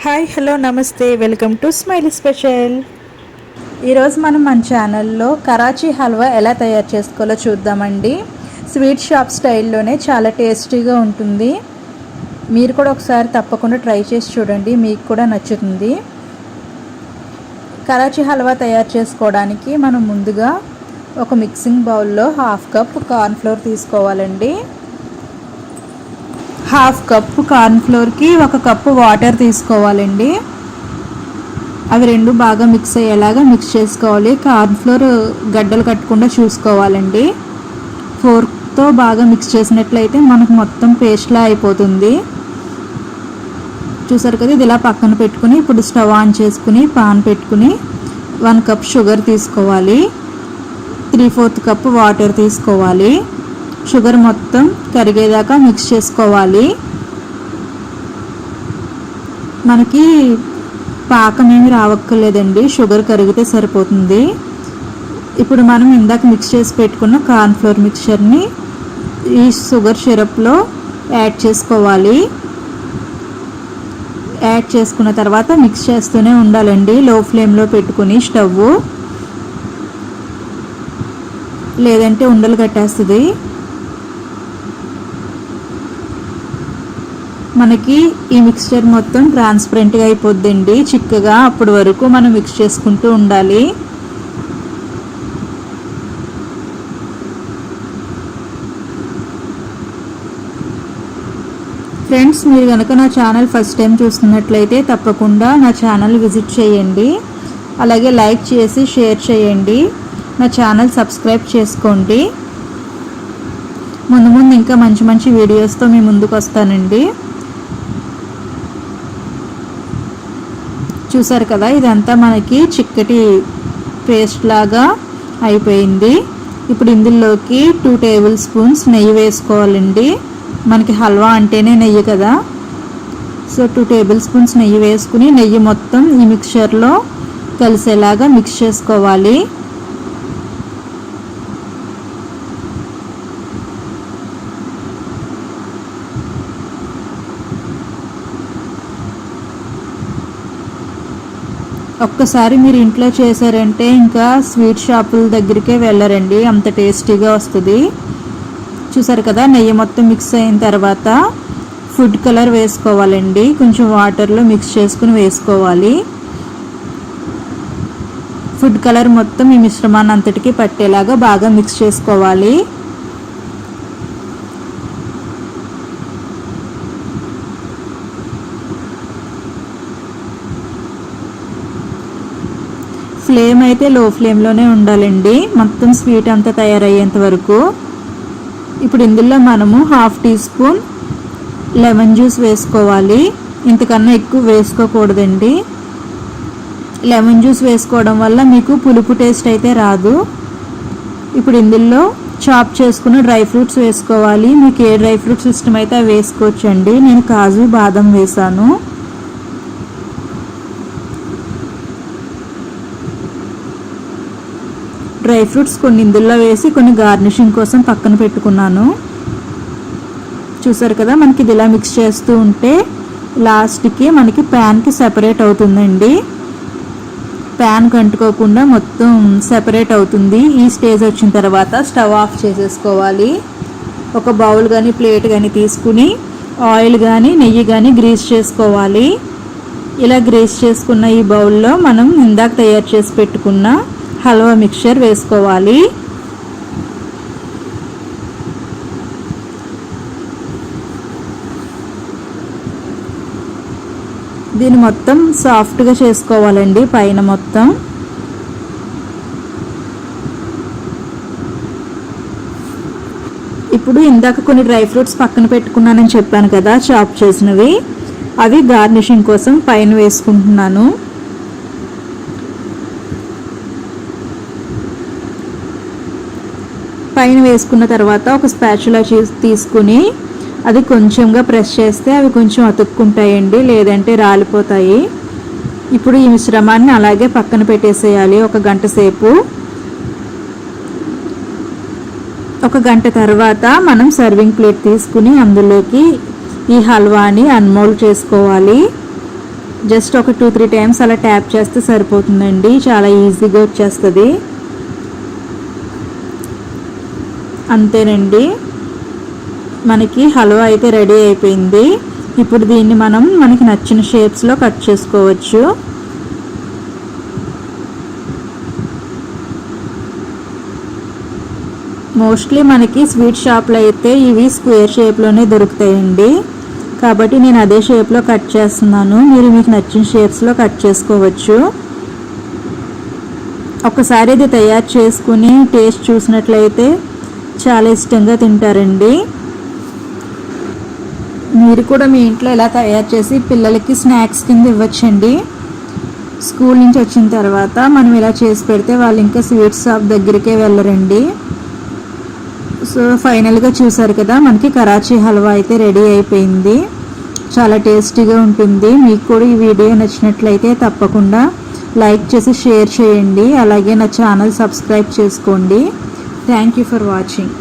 Hi hello నమస్తే welcome to smiley special. ఈరోజు మనం మన ఛానల్లో కరాచీ హల్వా ఎలా తయారు చేసుకోవాలో చూద్దామండి. స్వీట్ షాప్ స్టైల్లోనే చాలా టేస్టీగా ఉంటుంది. మీరు కూడా ఒకసారి తప్పకుండా ట్రై చేసి చూడండి, మీకు కూడా నచ్చుతుంది. కరాచీ హల్వా తయారు చేసుకోవడానికి మనం ముందుగా ఒక మిక్సింగ్ బౌల్లో 1/2 కప్ కార్న్ఫ్లోర్ తీసుకోవాలండి. 1/2 కప్ కార్న్ఫ్లోర్కి 1 కప్పు వాటర్ తీసుకోవాలండి. అవి రెండు బాగా మిక్స్ అయ్యేలాగా మిక్స్ చేసుకోవాలి. కార్న్ఫ్లోర్ గడ్డలు కట్టకుండా చూసుకోవాలండి. ఫోర్క్తో బాగా మిక్స్ చేసినట్లయితే మనకు మొత్తం పేస్ట్లా అయిపోతుంది. చూసారు కదా, ఇది ఇలా పక్కన పెట్టుకుని ఇప్పుడు స్టవ్ ఆన్ చేసుకుని పాన్ పెట్టుకుని 1 కప్ షుగర్ తీసుకోవాలి. 3/4 కప్ వాటర్ తీసుకోవాలి. షుగర్ మొత్తం కరిగేదాకా మిక్స్ చేసుకోవాలి. మనకి పాకం ఏమి రావక్కర్లేదండి, షుగర్ కరిగితే సరిపోతుంది. ఇప్పుడు మనం ఇందాక మిక్స్ చేసి పెట్టుకున్న కార్న్ఫ్లోర్ మిక్చర్ని ఈ షుగర్ సిరప్లో యాడ్ చేసుకోవాలి. యాడ్ చేసుకున్న తర్వాత మిక్స్ చేస్తూనే ఉండాలండి, లో ఫ్లేమ్లో పెట్టుకుని స్టవ్, లేదంటే ఉండలు కట్టేస్తుంది. మనకి ఈ మిక్స్చర్ మొత్తం ట్రాన్స్పరెంట్గా అయిపోద్దండి, చిక్కగా. అప్పటి వరకు మనం మిక్స్ చేసుకుంటూ ఉండాలి. ఫ్రెండ్స్, మీరు కనుక నా ఛానల్ ఫస్ట్ టైం చూస్తున్నట్లయితే తప్పకుండా నా ఛానల్ విజిట్ చేయండి. అలాగే లైక్ చేసి షేర్ చేయండి. నా ఛానల్ సబ్స్క్రైబ్ చేసుకోండి. ముందు ముందు ఇంకా మంచి మంచి వీడియోస్తో మీ ముందుకు వస్తానండి. చూసారు కదా, ఇదంతా మనకి చిక్కటి పేస్ట్ లాగా అయిపోయింది. ఇప్పుడు ఇందులోకి 2 టేబుల్ స్పూన్స్ నెయ్యి వేసుకోవాలండి. మనకి హల్వా అంటేనే నెయ్యి కదా, సో 2 టేబుల్ స్పూన్స్ నెయ్యి వేసుకుని నెయ్యి మొత్తం ఈ మిక్చర్లో కలిసేలాగా మిక్స్ చేసుకోవాలి. ఒక్కసారి మీరు ఇంట్లో చేశారంటే ఇంకా స్వీట్ షాపుల దగ్గరికే వెళ్ళరండి, అంత టేస్టీగా వస్తుంది. చూసారు కదా, నెయ్యి మొత్తం మిక్స్ అయిన తర్వాత ఫుడ్ కలర్ వేసుకోవాలండి. కొంచెం వాటర్లో మిక్స్ చేసుకుని వేసుకోవాలి. ఫుడ్ కలర్ మొత్తం ఈ మిశ్రమాన్ని అంతటికి పట్టేలాగా బాగా మిక్స్ చేసుకోవాలి. ఫ్లేమ్ అయితే లో ఫ్లేమ్లోనే ఉండాలండి, మొత్తం స్వీట్ అంతా తయారయ్యేంత వరకు. ఇప్పుడు ఇందులో మనము 1/2 టీ స్పూన్ లెమన్ జ్యూస్ వేసుకోవాలి. ఇంతకన్నా ఎక్కువ వేసుకోకూడదండి. లెమన్ జ్యూస్ వేసుకోవడం వల్ల మీకు పులుపు టేస్ట్ అయితే రాదు. ఇప్పుడు ఇందులో చాప్ చేసుకున్న డ్రై ఫ్రూట్స్ వేసుకోవాలి. మీకు ఏ డ్రై ఫ్రూట్స్ ఇష్టమైతే అవి వేసుకోవచ్చండి. నేను కాజు బాదం వేసాను. డ్రై ఫ్రూట్స్ కొన్ని ఇందులో వేసి కొన్ని గార్నిషింగ్ కోసం పక్కన పెట్టుకున్నాను. చూసారు కదా, మనకి ఇది ఇలా మిక్స్ చేస్తూ ఉంటే లాస్ట్కి మనకి ప్యాన్కి సెపరేట్ అవుతుందండి. ప్యాన్ కంటుకోకుండా మొత్తం సెపరేట్ అవుతుంది. ఈ స్టేజ్ వచ్చిన తర్వాత స్టవ్ ఆఫ్ చేసేసుకోవాలి. ఒక బౌల్ కానీ ప్లేట్ కానీ తీసుకుని ఆయిల్ కానీ నెయ్యి కానీ గ్రీస్ చేసుకోవాలి. ఇలా గ్రీస్ చేసుకున్న ఈ బౌల్లో మనం ఇందాక తయారు చేసి పెట్టుకున్న హల్వా మిక్చర్ వేసుకోవాలి. దీన్ని మొత్తం సాఫ్ట్గా చేసుకోవాలండి పైన మొత్తం. ఇప్పుడు ఇందాక కొన్ని డ్రై ఫ్రూట్స్ పక్కన పెట్టుకున్నానని చెప్పాను కదా, చాప్ చేసినవి, అవి గార్నిషింగ్ కోసం పైన వేసుకుంటున్నాను. పైన వేసుకున్న తర్వాత ఒక స్పాచులా తీసుకుని అది కొంచెంగా ప్రెస్ చేస్తే అవి కొంచెం అతుక్కుంటాయండి, లేదంటే రాలిపోతాయి. ఇప్పుడు ఈ మిశ్రమాన్ని అలాగే పక్కన పెట్టేసేయాలి 1 గంట సేపు. 1 గంట తర్వాత మనం సర్వింగ్ ప్లేట్ తీసుకుని అందులోకి ఈ హల్వాని అన్మోల్డ్ చేసుకోవాలి. జస్ట్ ఒక 2-3 టైమ్స్ అలా ట్యాప్ చేస్తే సరిపోతుందండి, చాలా ఈజీగా వచ్చేస్తుంది. అంతేనండి, మనకి హల్వా అయితే రెడీ అయిపోయింది. ఇప్పుడు దీన్ని మనకి నచ్చిన షేప్స్లో కట్ చేసుకోవచ్చు. మోస్ట్లీ మనకి స్వీట్ షాప్లో అయితే ఇవి స్క్వేర్ షేప్లోనే దొరుకుతాయండి, కాబట్టి నేను అదే షేప్లో కట్ చేస్తున్నాను. మీరు మీకు నచ్చిన షేప్స్లో కట్ చేసుకోవచ్చు. ఒకసారి ఇది తయారు చేసుకుని టేస్ట్ చూసినట్లయితే చాలా ఇష్టంగా తింటారండి. మీరు కూడా మీ ఇంట్లో ఇలా తయారు చేసి పిల్లలకి స్నాక్స్ కింద ఇవ్వచ్చండి. స్కూల్ నుంచి వచ్చిన తర్వాత మనం ఇలా చేసి పెడితే వాళ్ళు ఇంకా స్వీట్ షాప్ దగ్గరికే వెళ్ళరండి. సో ఫైనల్గా చూసారు కదా, మనకి కరాచీ హల్వా అయితే రెడీ అయిపోయింది. చాలా టేస్టీగా ఉంటుంది. మీకు కూడా ఈ వీడియో నచ్చినట్లయితే తప్పకుండా లైక్ చేసి షేర్ చేయండి. అలాగే నా ఛానల్ సబ్స్క్రైబ్ చేసుకోండి. Thank you for watching.